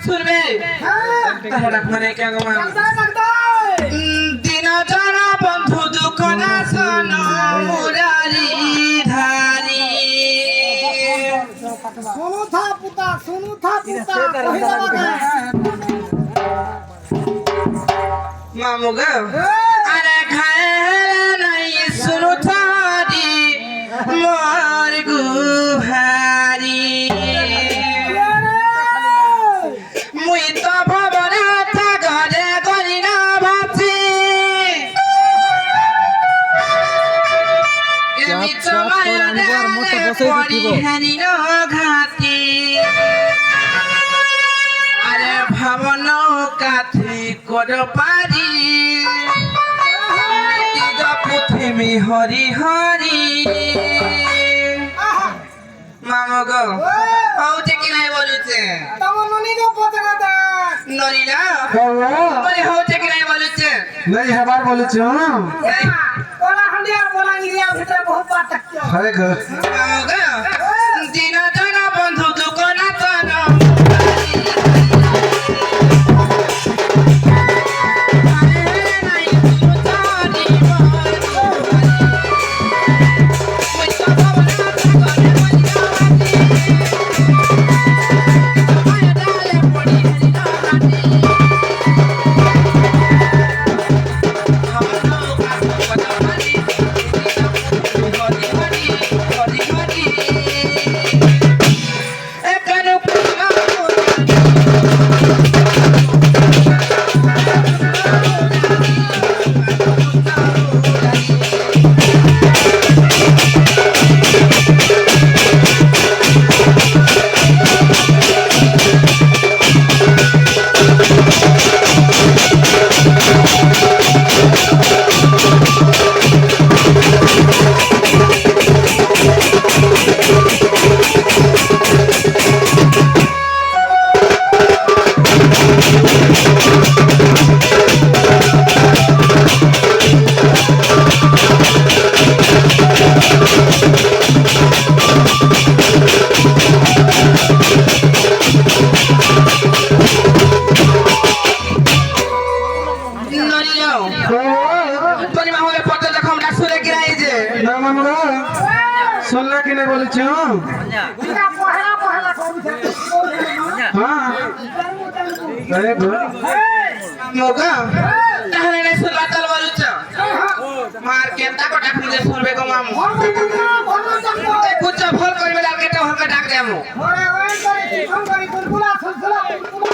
सुनबे तहरा मने क्या गमा दिन जाना बंधु दुख ना सन मुरारी धारी सुनु था पुता कहिला मामू ग अरे खाए नहीं सुनु थारी मोर गुहारी मुई तो भवना था घरे गरी ना भाती एमी चमाया पड़ी हनी न घाती अरे भवन काथी कर पारी पृथ्वी हरि हरि मामा गो औते कि नाही बोलुचे तम ननी को पचना दा ननी ना बोले औते कि नाही बोलुचे नहीं हमार बोले छो कोला हंडिया बोला इंडिया भीतर बहुत पार्थक्य अरे ग मामा गो दिन जना बंधु दुख ना तन सुनला कि नहीं बोले छो बिना पहला हां अरे ग मोगा तहने नहीं सुनला चल बोलुच मार केंता को डाक मुझे सुनबे को मामू कुछ फोन करबे लागे तो हमके डाक देमु ओरे ओए करी बुलबुला सुलसुला